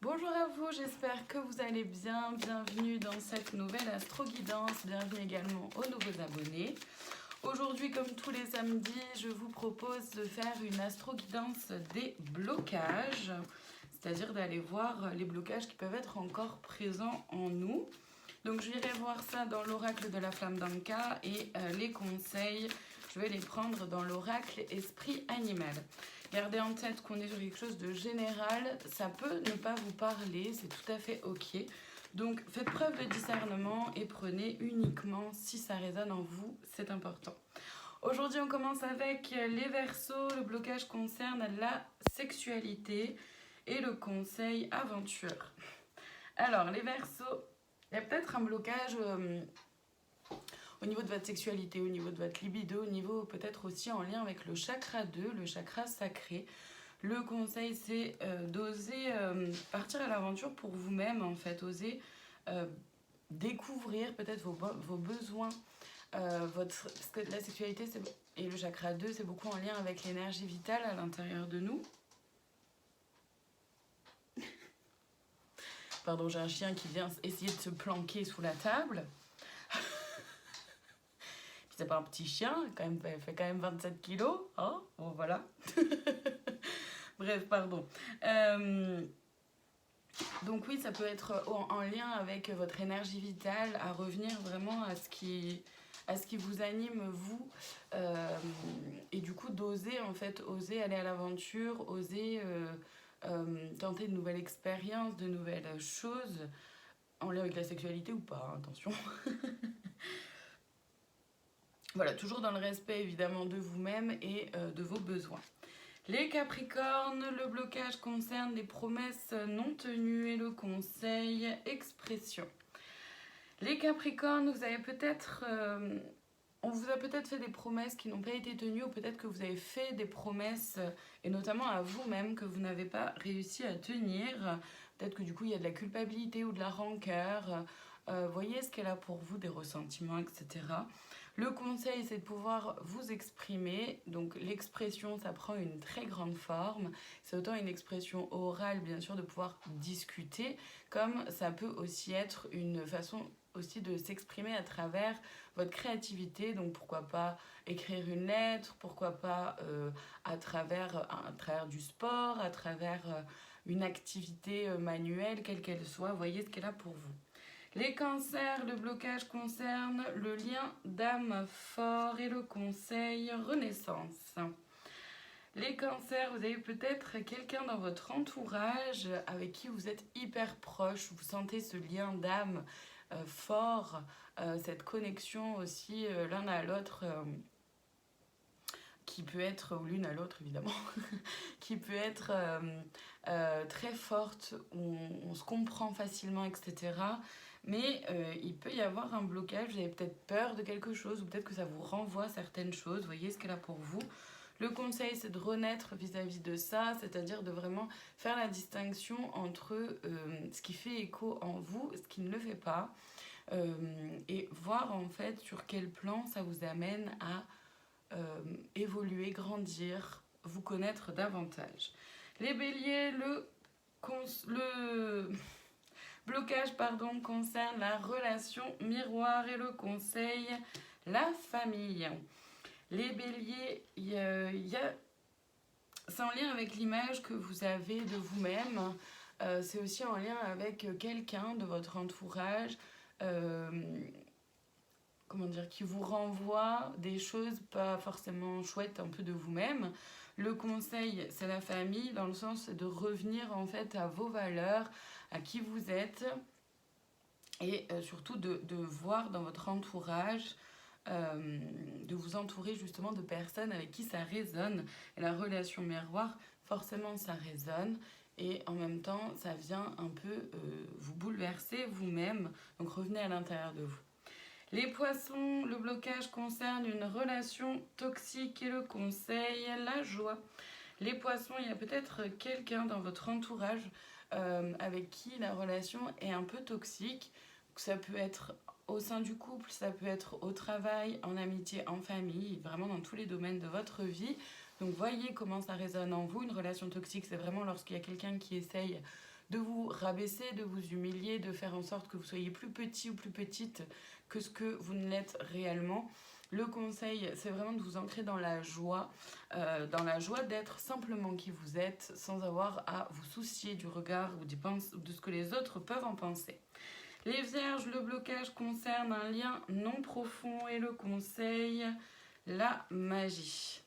Bonjour à vous, j'espère que vous allez bien. Bienvenue dans cette nouvelle astro-guidance. Bienvenue également aux nouveaux abonnés. Aujourd'hui, comme tous les samedis, je vous propose de faire une astro-guidance des blocages. C'est-à-dire d'aller voir les blocages qui peuvent être encore présents en nous. Donc je vais voir ça dans l'oracle de la flamme d'Anka et les conseils, je vais les prendre dans l'oracle esprit animal. Gardez en tête qu'on est sur quelque chose de général, ça peut ne pas vous parler, c'est tout à fait ok. Donc faites preuve de discernement et prenez uniquement si ça résonne en vous, c'est important. Aujourd'hui on commence avec les Verseaux, le blocage concerne la sexualité et le conseil aventure. Alors les Verseaux, il y a peut-être un blocage au niveau de votre sexualité, au niveau de votre libido, au niveau peut-être aussi en lien avec le chakra 2, le chakra sacré. Le conseil, c'est d'oser partir à l'aventure pour vous-même, en fait, oser découvrir peut-être vos besoins. Parce que la sexualité et le chakra 2, c'est beaucoup en lien avec l'énergie vitale à l'intérieur de nous. Pardon, j'ai un chien qui vient essayer de se planquer sous la table. C'est pas un petit chien, il fait quand même 27 kilos. Hein, bon, voilà. Bref, pardon. Donc oui, ça peut être en lien avec votre énergie vitale, à revenir vraiment à ce qui vous anime, vous. Et du coup, d'oser, en fait, oser aller à l'aventure, oser tenter de nouvelles expériences, de nouvelles choses, en lien avec la sexualité ou pas, hein, attention. Voilà, toujours dans le respect évidemment de vous-même et de vos besoins. Les Capricornes, le blocage concerne les promesses non tenues et le conseil expression. Les Capricornes, vous avez peut-être... on vous a peut-être fait des promesses qui n'ont pas été tenues ou peut-être que vous avez fait des promesses, et notamment à vous-même, que vous n'avez pas réussi à tenir. Peut-être que du coup il y a de la culpabilité ou de la rancœur. Voyez ce qu'elle a pour vous, des ressentiments, etc. Le conseil, c'est de pouvoir vous exprimer. Donc l'expression, ça prend une très grande forme. C'est autant une expression orale, bien sûr, de pouvoir discuter, comme ça peut aussi être une façon aussi de s'exprimer à travers votre créativité. Donc pourquoi pas écrire une lettre, pourquoi pas à travers du sport, à travers une activité manuelle, quelle qu'elle soit. Voyez ce qu'elle a pour vous. Les cancers, le blocage concerne le lien d'âme fort et le conseil renaissance. Les cancers, vous avez peut-être quelqu'un dans votre entourage avec qui vous êtes hyper proche, vous sentez ce lien d'âme fort, cette connexion aussi l'un à l'autre, qui peut être, ou l'une à l'autre évidemment, qui peut être très forte, où on se comprend facilement, etc. Mais il peut y avoir un blocage, vous avez peut-être peur de quelque chose, ou peut-être que ça vous renvoie à certaines choses, voyez ce qu'elle a pour vous. Le conseil, c'est de renaître vis-à-vis de ça, c'est-à-dire de vraiment faire la distinction entre ce qui fait écho en vous, ce qui ne le fait pas, et voir en fait sur quel plan ça vous amène à évoluer, grandir, vous connaître davantage. Les béliers, le blocage concerne la relation miroir et le conseil, la famille. Les béliers, c'est en lien avec l'image que vous avez de vous-même. C'est aussi en lien avec quelqu'un de votre entourage qui vous renvoie des choses pas forcément chouettes un peu de vous-même. Le conseil, c'est la famille, dans le sens de revenir en fait à vos valeurs, à qui vous êtes, et surtout de voir dans votre entourage, de vous entourer justement de personnes avec qui ça résonne. Et la relation miroir, forcément ça résonne, et en même temps ça vient un peu vous bouleverser vous-même, donc revenez à l'intérieur de vous. Les poissons, le blocage concerne une relation toxique et le conseil, la joie. Les poissons, il y a peut-être quelqu'un dans votre entourage avec qui la relation est un peu toxique. Ça peut être au sein du couple, ça peut être au travail, en amitié, en famille, vraiment dans tous les domaines de votre vie. Donc voyez comment ça résonne en vous. Une relation toxique, c'est vraiment lorsqu'il y a quelqu'un qui essaye de vous rabaisser, de vous humilier, de faire en sorte que vous soyez plus petit ou plus petite que ce que vous ne l'êtes réellement. Le conseil, c'est vraiment de vous ancrer dans la joie d'être simplement qui vous êtes, sans avoir à vous soucier du regard ou de ce que les autres peuvent en penser. Les vierges, le blocage concerne un lien non profond et le conseil, la magie.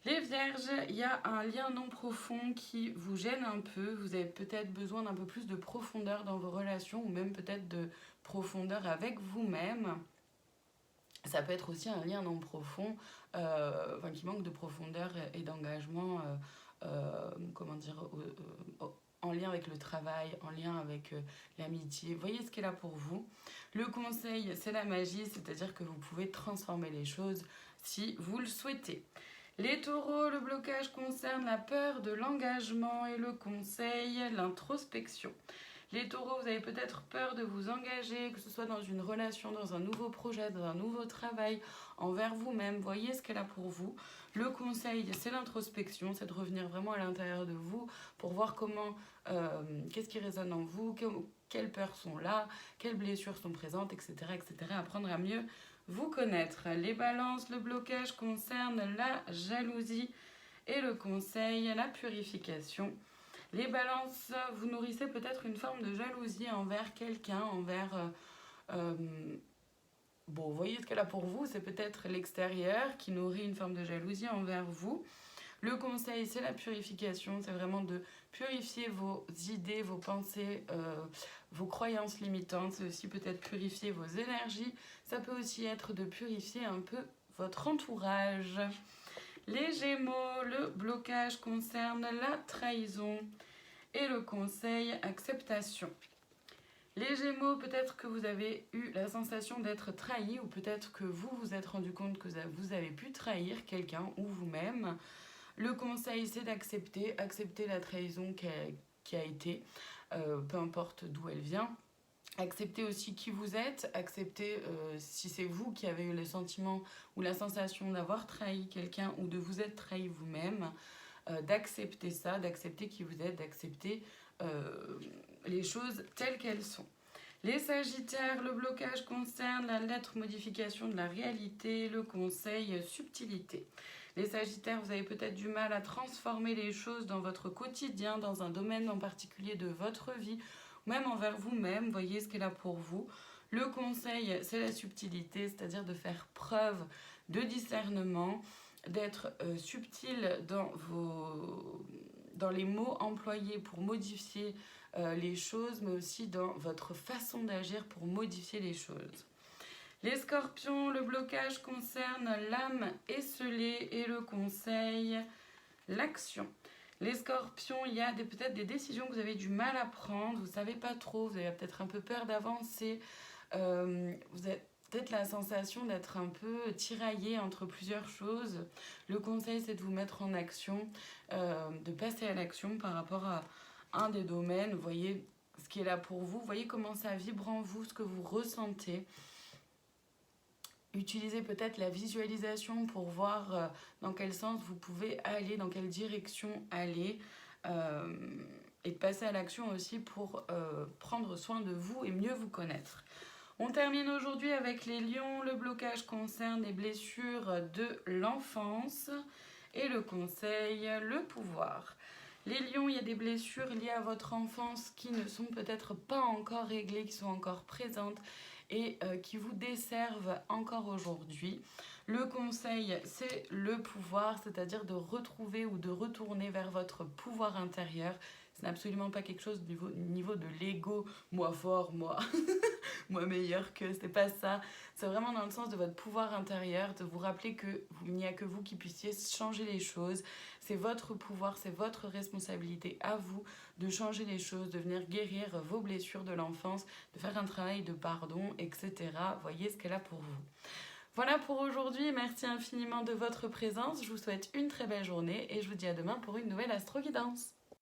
Les vierges, il y a un lien non profond qui vous gêne un peu. Vous avez peut-être besoin d'un peu plus de profondeur dans vos relations ou même peut-être de profondeur avec vous-même. Ça peut être aussi un lien non profond, qui manque de profondeur et d'engagement, en lien avec le travail, en lien avec l'amitié. Voyez ce qui est là pour vous. Le conseil, c'est la magie, c'est-à-dire que vous pouvez transformer les choses si vous le souhaitez. Les taureaux, le blocage concerne la peur de l'engagement et le conseil, l'introspection. Les taureaux, vous avez peut-être peur de vous engager, que ce soit dans une relation, dans un nouveau projet, dans un nouveau travail, envers vous-même. Voyez ce qu'elle a pour vous. Le conseil, c'est l'introspection, c'est de revenir vraiment à l'intérieur de vous pour voir qu'est-ce qui résonne en vous, quelles peurs sont là, quelles blessures sont présentes, etc., etc. Apprendre à mieux vous connaître. Les balances, le blocage concerne la jalousie et le conseil, la purification. Les balances, vous nourrissez peut-être une forme de jalousie envers quelqu'un, vous voyez ce qu'elle a pour vous, c'est peut-être l'extérieur qui nourrit une forme de jalousie envers vous. Le conseil, c'est la purification, c'est vraiment de purifier vos idées, vos pensées, vos croyances limitantes. C'est aussi peut-être purifier vos énergies. Ça peut aussi être de purifier un peu votre entourage. Les Gémeaux, le blocage concerne la trahison et le conseil, acceptation. Les Gémeaux, peut-être que vous avez eu la sensation d'être trahi ou peut-être que vous vous êtes rendu compte que vous avez pu trahir quelqu'un ou vous-même. Le conseil, c'est d'accepter la trahison qui a été, peu importe d'où elle vient. Acceptez aussi qui vous êtes, acceptez si c'est vous qui avez eu le sentiment ou la sensation d'avoir trahi quelqu'un ou de vous être trahi vous-même, d'accepter ça, d'accepter qui vous êtes, d'accepter les choses telles qu'elles sont. Les Sagittaires, le blocage concerne la lettre modification de la réalité, le conseil subtilité. Les Sagittaires, vous avez peut-être du mal à transformer les choses dans votre quotidien, dans un domaine en particulier de votre vie, même envers vous-même, voyez ce qu'elle a pour vous. Le conseil, c'est la subtilité, c'est-à-dire de faire preuve de discernement, d'être subtil dans les mots employés pour modifier les choses, mais aussi dans votre façon d'agir pour modifier les choses. Les Scorpions, le blocage concerne l'âme esselée et le conseil, l'action. Les Scorpions, il y a peut-être des décisions que vous avez du mal à prendre, vous ne savez pas trop, vous avez peut-être un peu peur d'avancer, vous avez peut-être la sensation d'être un peu tiraillé entre plusieurs choses. Le conseil, c'est de vous mettre en action, de passer à l'action par rapport à un des domaines. Vous voyez ce qui est là pour vous, vous voyez comment ça vibre en vous, ce que vous ressentez. Utilisez peut-être la visualisation pour voir dans quel sens vous pouvez aller, dans quelle direction aller, et de passer à l'action aussi pour prendre soin de vous et mieux vous connaître. On termine aujourd'hui avec les lions. Le blocage concerne les blessures de l'enfance et le conseil, le pouvoir. Les lions, il y a des blessures liées à votre enfance qui ne sont peut-être pas encore réglées, qui sont encore présentes et qui vous desservent encore aujourd'hui. Le conseil, c'est le pouvoir, c'est-à-dire de retrouver ou de retourner vers votre pouvoir intérieur. Ce n'est absolument pas quelque chose du niveau de l'ego, moi fort, moi, moi meilleur que, c'est pas ça. C'est vraiment dans le sens de votre pouvoir intérieur, de vous rappeler qu'il n'y a que vous qui puissiez changer les choses. C'est votre pouvoir, c'est votre responsabilité à vous de changer les choses, de venir guérir vos blessures de l'enfance, de faire un travail de pardon, etc. Voyez ce qu'elle a pour vous. Voilà pour aujourd'hui, merci infiniment de votre présence. Je vous souhaite une très belle journée et je vous dis à demain pour une nouvelle astro-guidance.